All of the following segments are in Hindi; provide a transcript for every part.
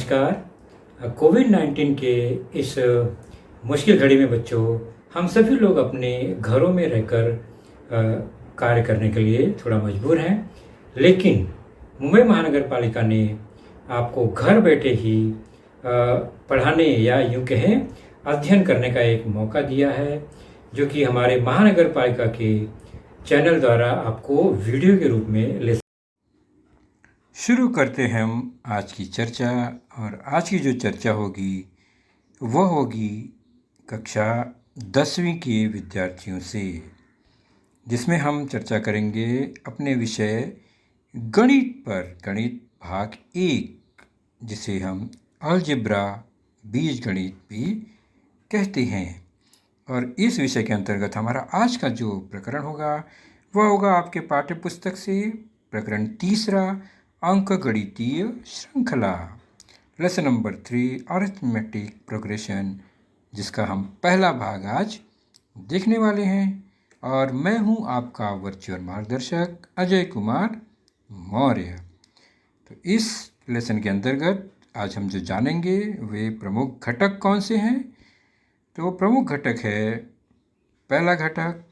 नमस्कार। कोविड-19 के इस मुश्किल घड़ी में बच्चों, हम सभी लोग अपने घरों में रहकर कार्य करने के लिए थोड़ा मजबूर हैं। लेकिन मुंबई महानगर पालिका ने आपको घर बैठे ही पढ़ाने या यूँ कहें अध्ययन करने का एक मौका दिया है, जो कि हमारे महानगर पालिका के चैनल द्वारा आपको वीडियो के रूप में ले। शुरू करते हैं हम आज की चर्चा। और आज की जो चर्चा होगी वह होगी कक्षा 10वीं के विद्यार्थियों से, जिसमें हम चर्चा करेंगे अपने विषय गणित पर, गणित भाग 1, जिसे हम अलजेब्रा बीजगणित भी कहते हैं। और इस विषय के अंतर्गत हमारा आज का जो प्रकरण होगा वह होगा आपके पाठ्य पुस्तक से प्रकरण 3, अंकगणितीय श्रृंखला, लेसन नंबर 3, अरिथमेटिक प्रोग्रेशन, जिसका हम पहला भाग आज देखने वाले हैं। और मैं हूं आपका वर्चुअल मार्गदर्शक अजय कुमार मौर्य। तो इस लेसन के अंतर्गत आज हम जो जानेंगे वे प्रमुख घटक कौन से हैं। तो प्रमुख घटक है, पहला घटक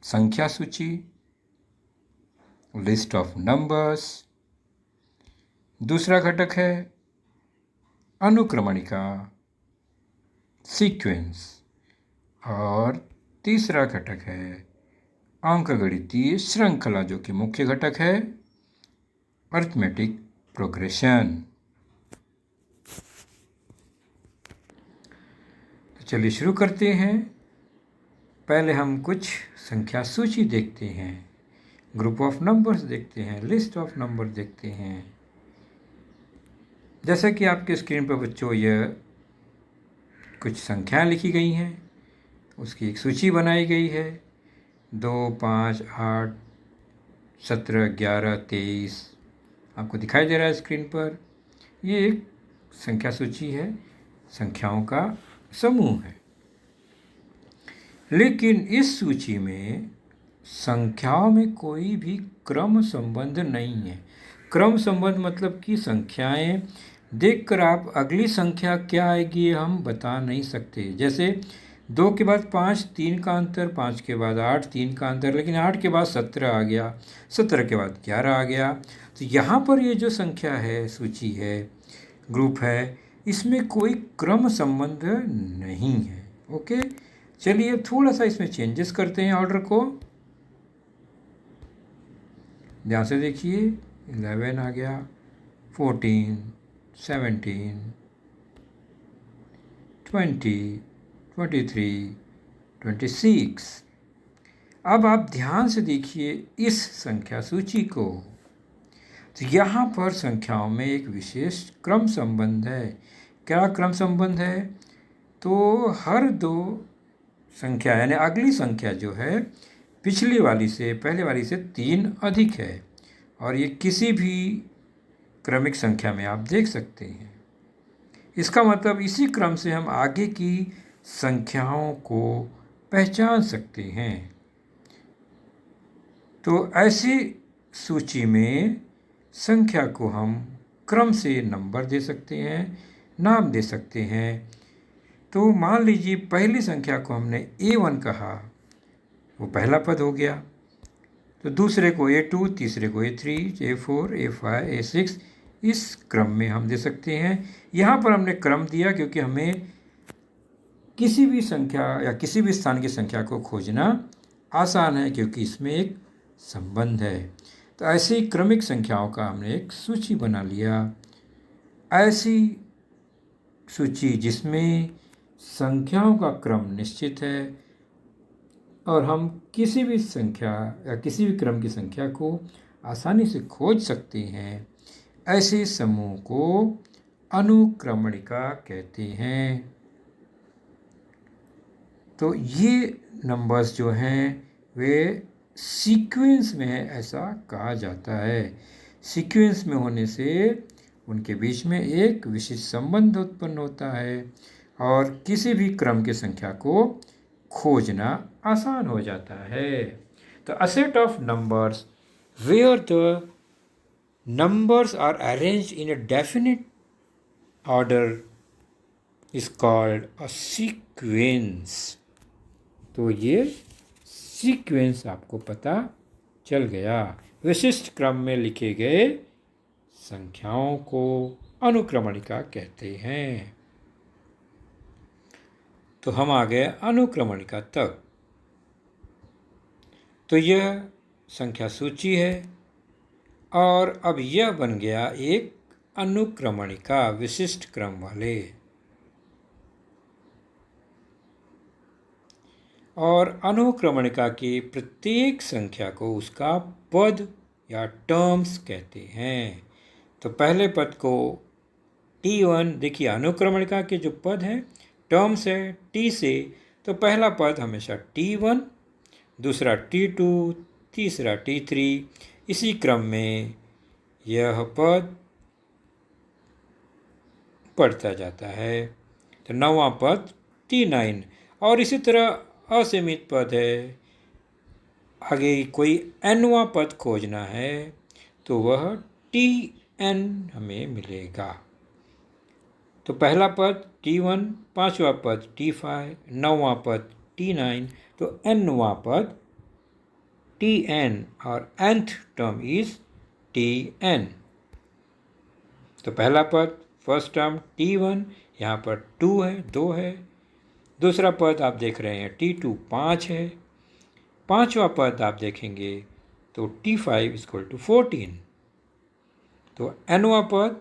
संख्या सूची, लिस्ट ऑफ नंबर्स। दूसरा घटक है अनुक्रमणिका, सीक्वेंस। और तीसरा घटक है अंकगणितीय श्रृंखला, जो कि मुख्य घटक है अरिथमेटिक प्रोग्रेशन। तो चलिए शुरू करते हैं। पहले हम कुछ संख्या सूची देखते हैं, ग्रुप ऑफ नंबर्स देखते हैं, लिस्ट ऑफ नंबर देखते हैं। जैसा कि आपके स्क्रीन पर बच्चों यह कुछ संख्याएं लिखी गई हैं, उसकी एक सूची बनाई गई है। 2, 5, 8, 17, 11, 23 आपको दिखाई दे रहा है स्क्रीन पर। ये एक संख्या सूची है, संख्याओं का समूह है। लेकिन इस सूची में संख्याओं में कोई भी क्रम संबंध नहीं है। क्रम संबंध मतलब कि संख्याएं देखकर आप अगली संख्या क्या आएगी ये हम बता नहीं सकते। जैसे 2 के बाद 5, 3 का अंतर, 5 के बाद 8, 3 का अंतर, लेकिन 8 के बाद 17 आ गया, 17 के बाद 11 आ गया। तो यहाँ पर ये जो संख्या है, सूची है, ग्रुप है, इसमें कोई क्रम संबंध नहीं है। ओके, चलिए थोड़ा सा इसमें चेंजेस करते हैं ऑर्डर को। ध्यान से देखिए, 11 आ गया, 14, 17, 20, 23, 26। अब आप ध्यान से देखिए इस संख्या सूची को। तो यहाँ पर संख्याओं में एक विशेष क्रम संबंध है। क्या क्रम संबंध है? तो हर 2 संख्या यानी अगली संख्या जो है पिछली वाली से, पहले वाली से 3 अधिक है। और ये किसी भी क्रमिक संख्या में आप देख सकते हैं। इसका मतलब इसी क्रम से हम आगे की संख्याओं को पहचान सकते हैं। तो ऐसी सूची में संख्या को हम क्रम से नंबर दे सकते हैं, नाम दे सकते हैं। तो मान लीजिए पहली संख्या को हमने A1 कहा, वो पहला पद हो गया। तो दूसरे को A2, तीसरे को A3, A4, A5, A6, इस क्रम में हम दे सकते हैं। यहाँ पर हमने क्रम दिया क्योंकि हमें किसी भी संख्या या किसी भी स्थान की संख्या को खोजना आसान है, क्योंकि इसमें एक संबंध है। तो ऐसी क्रमिक संख्याओं का हमने एक सूची बना लिया। ऐसी सूची जिसमें संख्याओं का क्रम निश्चित है और हम किसी भी संख्या या किसी भी क्रम की संख्या को आसानी से खोज सकते हैं, ऐसे समूह को अनुक्रमणिका कहते हैं। तो ये नंबर्स जो हैं वे सीक्वेंस में है, ऐसा कहा जाता है। सीक्वेंस में होने से उनके बीच में एक विशिष्ट संबंध उत्पन्न होता है और किसी भी क्रम की संख्या को खोजना आसान हो जाता है। तो a set of numbers where the numbers are arranged in a definite order is called a sequence. तो ये सीक्वेंस आपको पता चल गया। विशिष्ट क्रम में लिखे गए संख्याओं को अनुक्रमणिका कहते हैं। तो हम आ गए अनुक्रमणिका तक। तो यह संख्या सूची है और अब यह बन गया एक अनुक्रमणिका विशिष्ट क्रम वाले। और अनुक्रमणिका की प्रत्येक संख्या को उसका पद या टर्म्स कहते हैं। तो पहले पद को T1, देखिए अनुक्रमणिका के जो पद हैं टर्म्स है T से, तो पहला पद हमेशा T1, दूसरा T2, तीसरा T3, इसी क्रम में यह पद बढ़ता जाता है। तो नौवां पद T9 और इसी तरह असीमित पद है। आगे कोई nवां पद खोजना है तो वह Tn हमें मिलेगा। तो पहला पद T1, पांचवा पद T5, नौवां पद T9, तो nवां पद Tn और nth टर्म इज Tn। तो पहला पद फर्स्ट टर्म T1 यहाँ पर 2 है। दूसरा पद आप देख रहे हैं T2 5 है। पांचवा पद आप देखेंगे तो T5 इक्वल टू 14। तो nवां पद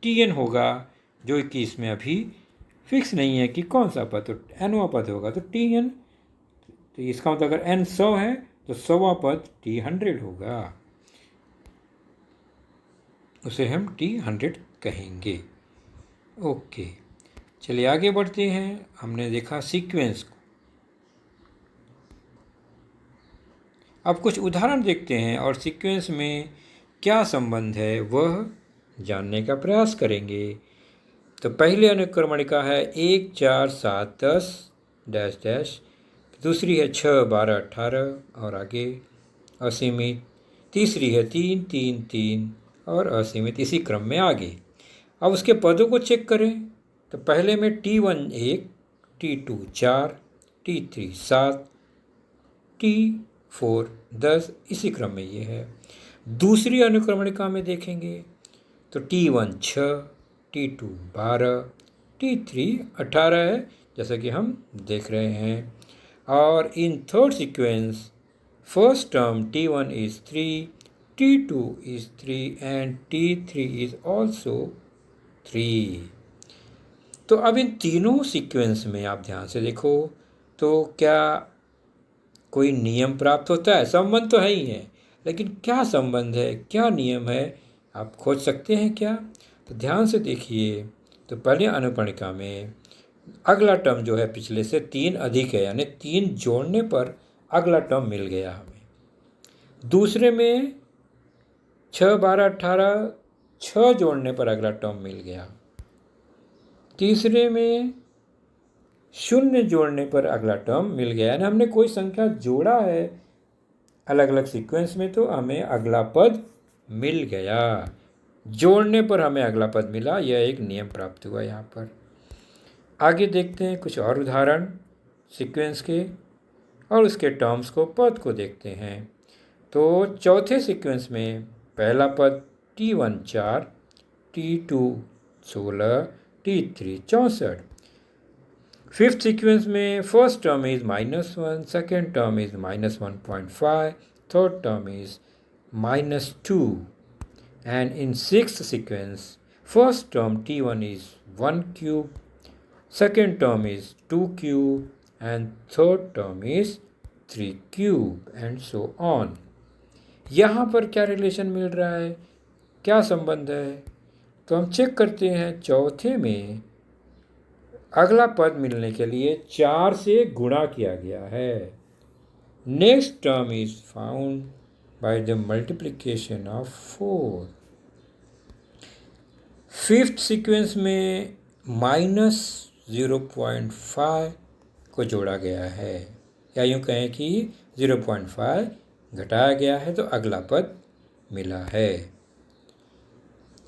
Tn होगा, जो कि इसमें अभी फिक्स नहीं है कि कौन सा पद, तो nवां पद होगा तो Tn। तो इसका मतलब अगर n 100 है तो 100वां पद T100 होगा, उसे हम T100 कहेंगे। ओके, चलिए आगे बढ़ते हैं। हमने देखा सीक्वेंस को, अब कुछ उदाहरण देखते हैं और सीक्वेंस में क्या संबंध है वह जानने का प्रयास करेंगे। तो पहले अनुक्रमणिका है 1 4 7 10 डैश डैश, दूसरी है 6 12 18 और आगे असीमित, तीसरी है 3 3 3 और असीमित, इसी क्रम में आगे। अब उसके पदों को चेक करें। तो पहले में T1 1, T2 4, T3 7, T4 10, इसी क्रम में ये है। दूसरी अनुक्रमणिका में देखेंगे तो T1 6, T2 12, T3 18 है, जैसा कि हम देख रहे हैं। और in third sequence first term T1 is 3, T2 is 3 and T3 is also 3। तो अब इन तीनों सीक्वेंस में आप ध्यान से देखो तो क्या कोई नियम प्राप्त होता है? संबंध तो है ही है, लेकिन क्या संबंध है, क्या नियम है, आप खोज सकते हैं क्या? तो ध्यान से देखिए। तो पहले अनुक्रमणिका में अगला टर्म जो है पिछले से 3 अधिक है, यानी 3 जोड़ने पर अगला टर्म मिल गया हमें। दूसरे में 6 12 18, 6 जोड़ने पर अगला टर्म मिल गया। तीसरे में 0 जोड़ने पर अगला टर्म मिल गया, यानी हमने कोई संख्या जोड़ा है अलग अलग सीक्वेंस में तो हमें अगला पद मिल गया। जोड़ने पर हमें अगला पद मिला, यह एक नियम प्राप्त हुआ यहाँ पर। आगे देखते हैं कुछ और उदाहरण सीक्वेंस के और उसके टर्म्स को, पद को देखते हैं। तो चौथे सीक्वेंस में पहला पद T1 4, T2 16, T3 64। Fifth sequence में first term is -1, second term is -1.5, third term is -2। And in sixth sequence first term T1 is 1 cube, second term is 2 cube and third term is 3 cube and so on। यहाँ पर क्या रिलेशन मिल रहा है, क्या संबंध है? तो हम चेक करते हैं। चौथे में अगला पद मिलने के लिए 4 से गुणा किया गया है। Next term is found by the multiplication of 4। Fifth sequence में -0.5 को जोड़ा गया है, या यूँ कहें कि 0.5 घटाया गया है तो अगला पद मिला है।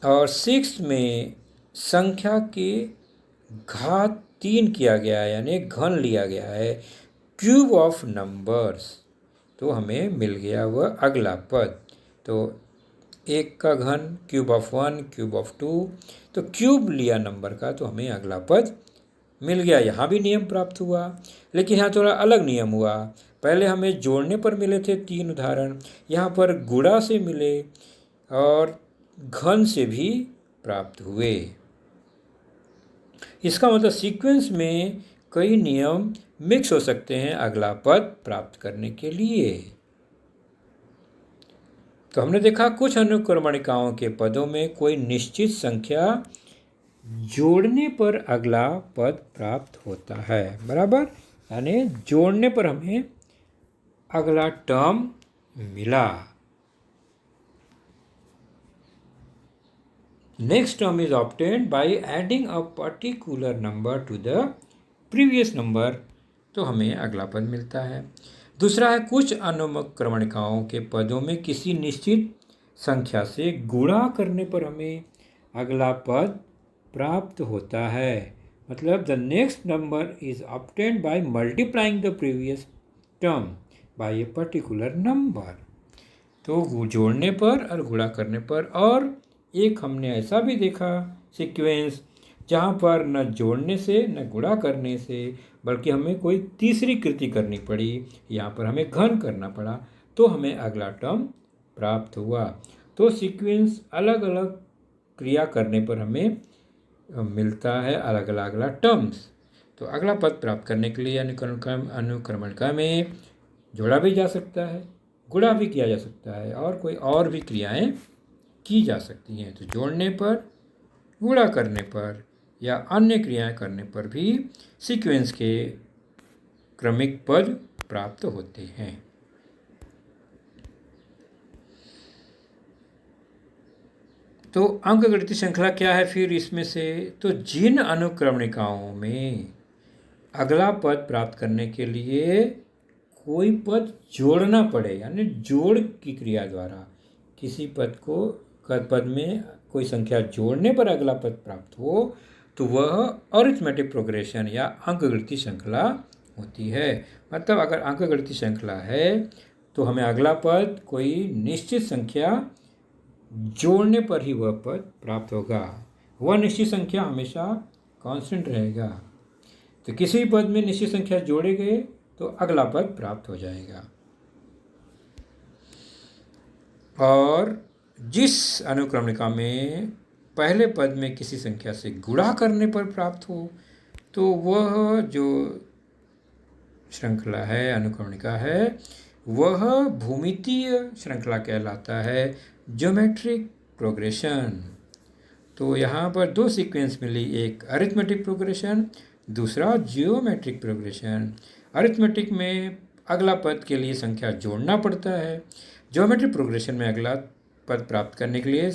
और सिक्स्थ में संख्या के घात 3 किया गया है, यानी घन लिया गया है, क्यूब ऑफ नंबर्स, तो हमें मिल गया वह अगला पद। तो 1 का घन क्यूब ऑफ 1, क्यूब ऑफ 2, तो क्यूब लिया नंबर का, तो हमें अगला पद मिल गया। यहाँ भी नियम प्राप्त हुआ, लेकिन यहाँ थोड़ा अलग नियम हुआ। पहले हमें जोड़ने पर मिले थे 3 उदाहरण, यहाँ पर गुणा से मिले और घन से भी प्राप्त हुए। इसका मतलब सीक्वेंस में कई नियम मिक्स हो सकते हैं अगला पद प्राप्त करने के लिए। तो हमने देखा कुछ अनुक्रमणिकाओं के पदों में कोई निश्चित संख्या जोड़ने पर अगला पद प्राप्त होता है, बराबर, यानी जोड़ने पर हमें अगला टर्म मिला। Next term is obtained by adding a particular number to the previous number, तो हमें अगला पद मिलता है। दूसरा है कुछ अनुक्रमणिकाओं के पदों में किसी निश्चित संख्या से गुणा करने पर हमें अगला पद प्राप्त होता है। मतलब the next number is obtained by multiplying the previous term by a particular number. तो जोड़ने पर और गुणा करने पर। और एक हमने ऐसा भी देखा सीक्वेंस जहाँ पर न जोड़ने से न गुणा करने से बल्कि हमें कोई तीसरी कृति करनी पड़ी, यहाँ पर हमें घन करना पड़ा, तो हमें अगला टर्म प्राप्त हुआ। तो सीक्वेंस अलग अलग क्रिया करने पर हमें मिलता है अलग अलग टर्म्स। तो अगला पद प्राप्त करने के लिए अनुक्रमणिका में जोड़ा भी जा सकता है, गुणा भी किया जा सकता है और कोई और भी क्रियाएं की जा सकती हैं। तो जोड़ने पर, गुणा करने पर या अन्य क्रियाएं करने पर भी सीक्वेंस के क्रमिक पद प्राप्त होते हैं। तो अंकगणितीय श्रृंखला क्या है फिर इसमें से? तो जिन अनुक्रमणिकाओं में अगला पद प्राप्त करने के लिए कोई पद जोड़ना पड़े, यानी जोड़ की क्रिया द्वारा किसी पद में कोई संख्या जोड़ने पर अगला पद प्राप्त हो, तो वह अरिथमेटिक प्रोग्रेशन या अंकगणितीय श्रृंखला होती है। मतलब अगर अंकगणितीय श्रृंखला है तो हमें अगला पद कोई निश्चित संख्या जोड़ने पर ही वह पद प्राप्त होगा। वह निश्चित संख्या हमेशा कांस्टेंट रहेगा। तो किसी पद में निश्चित संख्या जोड़े गए तो अगला पद प्राप्त हो जाएगा। और जिस अनुक्रमणिका में पहले पद में किसी संख्या से गुणा करने पर प्राप्त हो, तो वह जो श्रृंखला है, अनुक्रमणिका है, वह भूमितीय श्रृंखला कहलाता है, ज्योमेट्रिक प्रोग्रेशन। तो यहाँ पर 2 सीक्वेंस मिली, एक अरिथमेटिक प्रोग्रेशन, दूसरा जियोमेट्रिक प्रोग्रेशन। अरिथमेटिक में अगला पद के लिए संख्या जोड़ना पड़ता है, ज्योमेट्रिक प्रोग्रेशन में अगला पद प्राप्त करने के लिए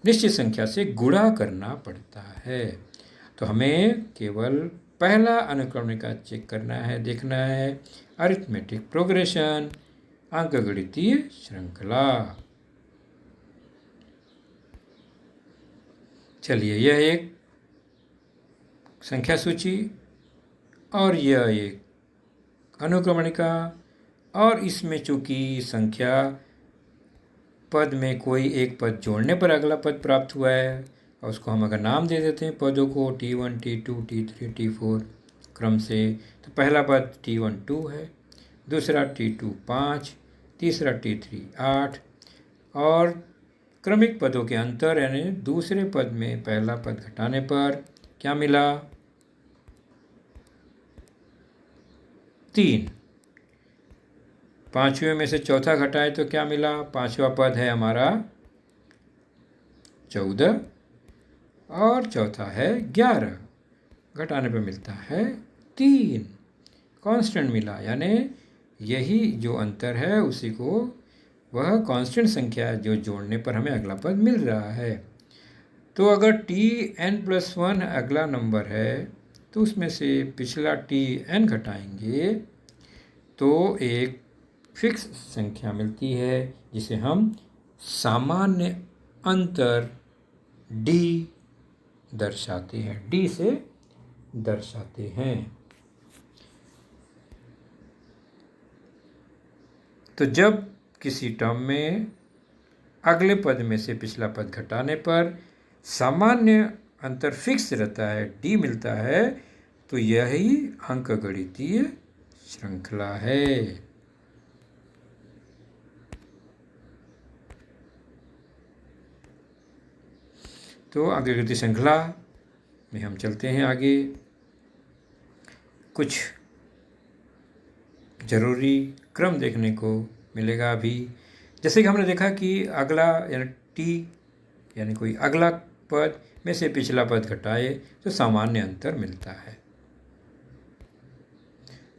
निश्चित संख्या से गुणा करना पड़ता है। तो हमें केवल पहला अनुक्रमणिका चेक करना है, देखना है, अरिथमेटिक प्रोग्रेशन, अंकगणितीय श्रृंखला। चलिए, यह एक संख्या सूची और यह एक अनुक्रमणिका, और इसमें चूंकि संख्या पद में कोई एक पद जोड़ने पर अगला पद प्राप्त हुआ है, और उसको हम अगर नाम दे देते हैं पदों को T1, T2, T3, T4 क्रम से, तो पहला पद T1 2 है, दूसरा T2 5, तीसरा T3 8, और क्रमिक पदों के अंतर यानी दूसरे पद में पहला पद घटाने पर क्या मिला? 3। पांचवें में से चौथा घटाए तो क्या मिला? पांचवा पद है हमारा 14 और चौथा है 11, घटाने पर मिलता है 3। कांस्टेंट मिला, यानी यही जो अंतर है उसी को वह कांस्टेंट संख्या जो जोड़ने पर हमें अगला पद मिल रहा है। तो अगर Tn+1 अगला नंबर है तो उसमें से पिछला Tn घटाएंगे तो एक फिक्स संख्या मिलती है जिसे हम सामान्य अंतर डी दर्शाते हैं, डी से दर्शाते हैं। तो जब किसी टर्म में अगले पद में से पिछला पद घटाने पर सामान्य अंतर फिक्स रहता है, डी मिलता है, तो यही अंकगणितीय श्रृंखला है। तो अंकगणितीय श्रृंखला में हम चलते हैं आगे। कुछ जरूरी क्रम देखने को मिलेगा अभी। जैसे कि हमने देखा कि अगला यानी टी यानी कोई अगला पद में से पिछला पद घटाए तो सामान्य अंतर मिलता है।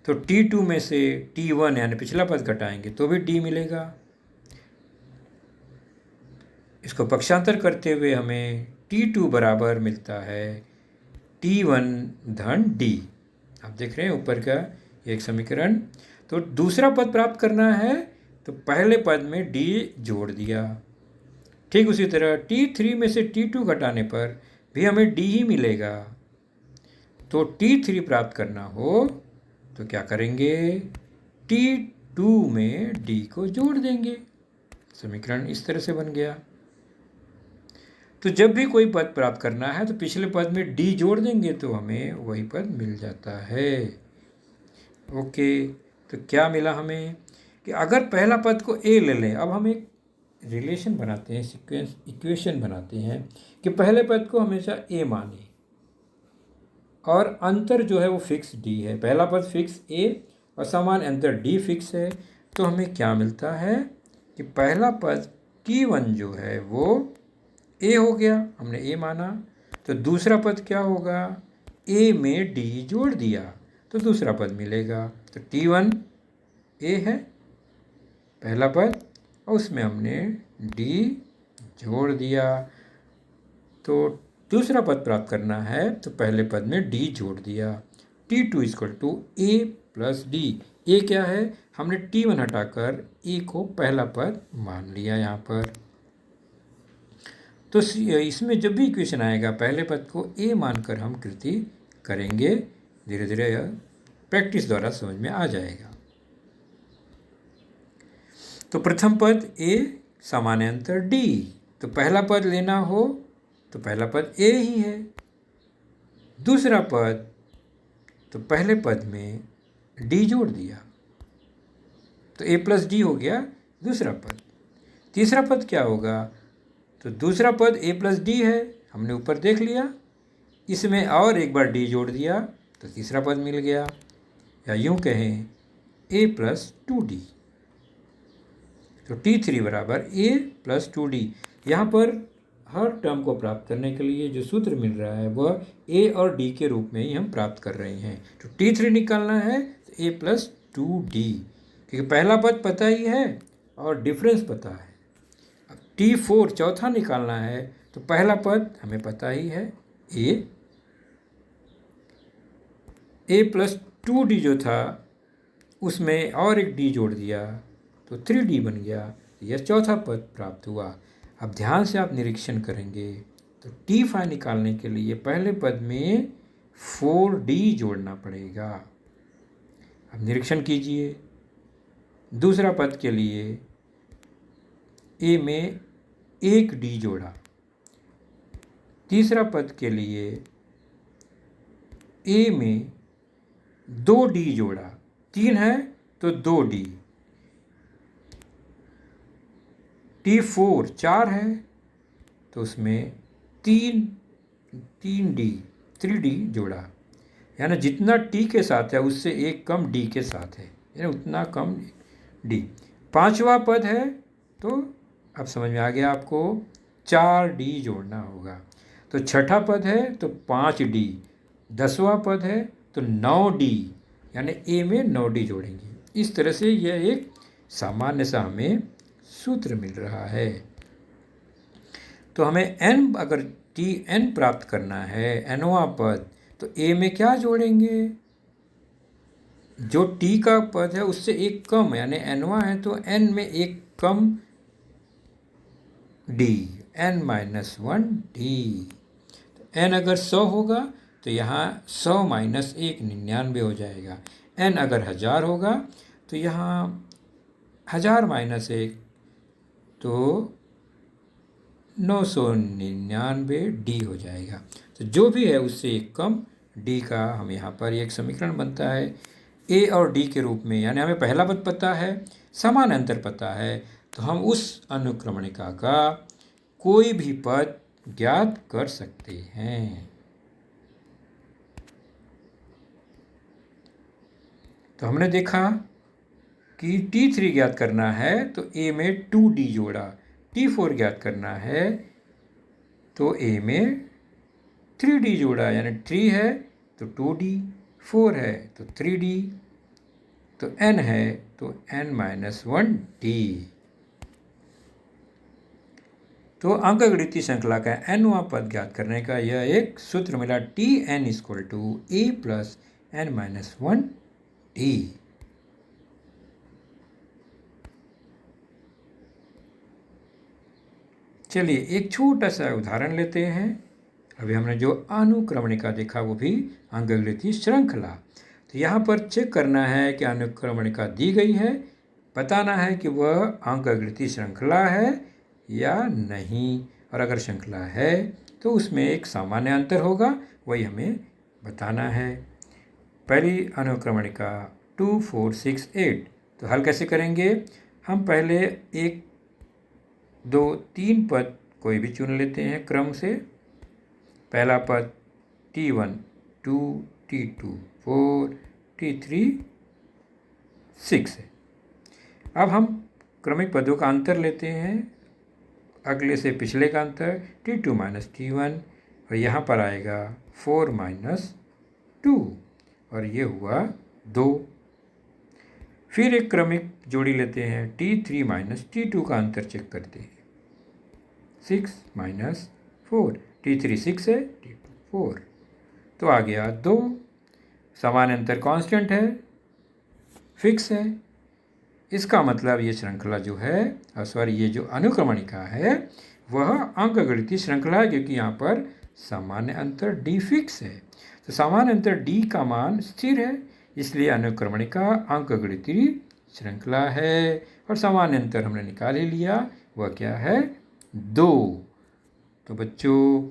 तो T2 में से T1 यानी पिछला पद घटाएंगे तो भी D मिलेगा। इसको पक्षांतर करते हुए हमें T2 बराबर मिलता है T1 धन D। आप देख रहे हैं ऊपर का एक समीकरण। तो दूसरा पद प्राप्त करना है तो पहले पद में D जोड़ दिया। ठीक उसी तरह T3 में से T2 घटाने पर भी हमें D ही मिलेगा। तो T3 प्राप्त करना हो तो क्या करेंगे, T2 में D को जोड़ देंगे। समीकरण इस तरह से बन गया। तो जब भी कोई पद प्राप्त करना है तो पिछले पद में D जोड़ देंगे तो हमें वही पद मिल जाता है। ओके, तो क्या मिला हमें कि अगर पहला पद को A ले लें, अब हम एक रिलेशन बनाते हैं, सीक्वेंस इक्वेशन बनाते हैं कि पहले पद को हमेशा A माने और अंतर जो है वो फिक्स D है। पहला पद फिक्स A और सामान्य अंतर D फिक्स है। तो हमें क्या मिलता है कि पहला पद T1 जो है वो A हो गया, हमने A माना। तो दूसरा पद क्या होगा, A में D जोड़ दिया तो दूसरा पद मिलेगा। तो T1 A है पहला पद और उसमें हमने D जोड़ दिया। तो दूसरा पद प्राप्त करना है तो पहले पद में D जोड़ दिया। T2 = A plus D। A क्या है, हमने T1 हटाकर A को पहला पद मान लिया यहाँ पर। तो इसमें जब भी इक्वेशन आएगा पहले पद को A मानकर हम कृति करेंगे। धीरे धीरे प्रैक्टिस द्वारा समझ में आ जाएगा। तो प्रथम पद A सामान्य अंतर D। तो पहला पद लेना हो तो पहला पद A ही है। दूसरा पद तो पहले पद में D जोड़ दिया तो A प्लस D हो गया दूसरा पद। तीसरा पद क्या होगा, तो दूसरा पद A प्लस D है, हमने ऊपर देख लिया। इसमें और एक बार D जोड़ दिया तो तीसरा पद मिल गया, या यूं कहें A प्लस 2D। तो T3 बराबर A प्लस 2D। यहाँ पर हर टर्म को प्राप्त करने के लिए जो सूत्र मिल रहा है वह A और D के रूप में ही हम प्राप्त कर रहे हैं। तो T3 निकालना है तो A प्लस 2D, क्योंकि पहला पद पता ही है और डिफरेंस पता है। अब T4 चौथा निकालना है तो पहला पद हमें पता ही है A प्लस 2D जो था उसमें और एक D जोड़ दिया तो 3D बन गया। यह चौथा पद प्राप्त हुआ। अब ध्यान से आप निरीक्षण करेंगे तो T5 निकालने के लिए पहले पद में 4D जोड़ना पड़ेगा। अब निरीक्षण कीजिए, दूसरा पद के लिए A में 1D जोड़ा, तीसरा पद के लिए A में 2D जोड़ा, 3 है तो 2D। T4 4 है तो उसमें 3D जोड़ा, यानी जितना T के साथ है उससे एक कम D के साथ है, यानी उतना कम D। पांचवा पद है तो अब समझ में आ गया आपको, 4D जोड़ना होगा। तो छठा पद है तो 5D, 10वां पद है तो 9D, यानी A में 9D जोड़ेंगे। इस तरह से यह एक सामान्य सा हमें सूत्र मिल रहा है। तो हमें n अगर Tn प्राप्त करना है, nवां पद, तो A में क्या जोड़ेंगे, जो T का पद है उससे एक कम, यानी nवां है तो n में एक कम D, n-1d। तो n अगर 100 होगा तो यहाँ 100 - 1 99 हो जाएगा। n अगर 1000 होगा तो यहाँ 1000 - 1 तो 999d हो जाएगा। तो जो भी है उससे एक कम d का हम यहाँ पर एक समीकरण बनता है a और d के रूप में। यानी हमें पहला पद पता है, समान अंतर पता है, तो हम उस अनुक्रमणिका का कोई भी पद ज्ञात कर सकते हैं। तो हमने देखा कि T3 ज्ञात करना है तो a में 2d जोड़ा, T4 ज्ञात करना है तो a में 3d जोड़ा, यानी 3 है तो 2d, 4 है तो 3d, तो n है तो n-1d। तो अंकगणितीय श्रृंखला का nवां पद ज्ञात करने का यह एक सूत्र मिला, Tn = a + n-1d। चलिए एक छोटा सा उदाहरण लेते हैं। अभी हमने जो अनुक्रमणिका देखा वो भी अंकगणितीय श्रृंखला। तो यहाँ पर चेक करना है कि अनुक्रमणिका दी गई है, बताना है कि वह अंकगणितीय श्रृंखला है या नहीं, और अगर श्रृंखला है तो उसमें एक सामान्य अंतर होगा, वही हमें बताना है। पहली अनुक्रमणिका 2 4 6 8। तो हल कैसे करेंगे? हम पहले 1 2 3 पद कोई भी चुन लेते हैं क्रम से। पहला पद T1 2, T2 4, T3 6 है। अब हम क्रमिक पदों का अंतर लेते हैं, अगले से पिछले का अंतर T2 - T1, और यहाँ पर आएगा 4 - 2, और ये हुआ 2। फिर एक क्रमिक जोड़ी लेते हैं, T3 - T2 का अंतर चेक करते हैं, 6 - 4, T3 6 है, T2 4, तो आ गया 2। समान अंतर कांस्टेंट है, फिक्स है। इसका मतलब ये श्रृंखला जो है, सॉरी ये जो अनुक्रमणिका है वह अंकगणितीय श्रृंखला है, क्योंकि यहाँ पर सामान्य अंतर d फिक्स है। तो सामान्य अंतर d का मान स्थिर है, इसलिए अनुक्रमणिका अंकगणितीय श्रृंखला है। और सामान्य अंतर हमने निकाल ही लिया, वह क्या है? 2। तो बच्चों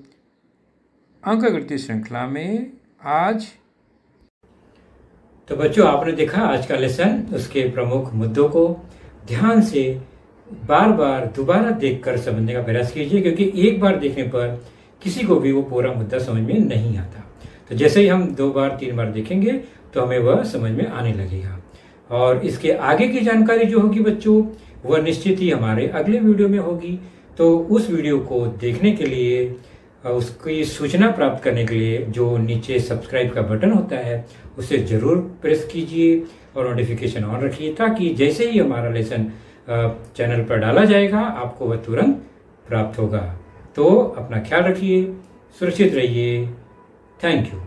अंकगणितीय श्रृंखला में आज आपने देखा आज का लेसन, उसके प्रमुख मुद्दों को ध्यान से बार बार दोबारा देखकर समझने का प्रयास कीजिए, क्योंकि एक बार देखने पर किसी को भी वो पूरा मुद्दा समझ में नहीं आता। तो जैसे ही हम 2 बार 3 बार देखेंगे तो हमें वह समझ में आने लगेगा। और इसके आगे की जानकारी जो होगी बच्चों, वह निश्चित ही हमारे अगले वीडियो में होगी। तो उस वीडियो को देखने के लिए, उसकी सूचना प्राप्त करने के लिए जो नीचे सब्सक्राइब का बटन होता है उसे ज़रूर प्रेस कीजिए और नोटिफिकेशन ऑन रखिए, ताकि जैसे ही हमारा लेसन चैनल पर डाला जाएगा आपको वह तुरंत प्राप्त होगा। तो अपना ख्याल रखिए, सुरक्षित रहिए। Thank you.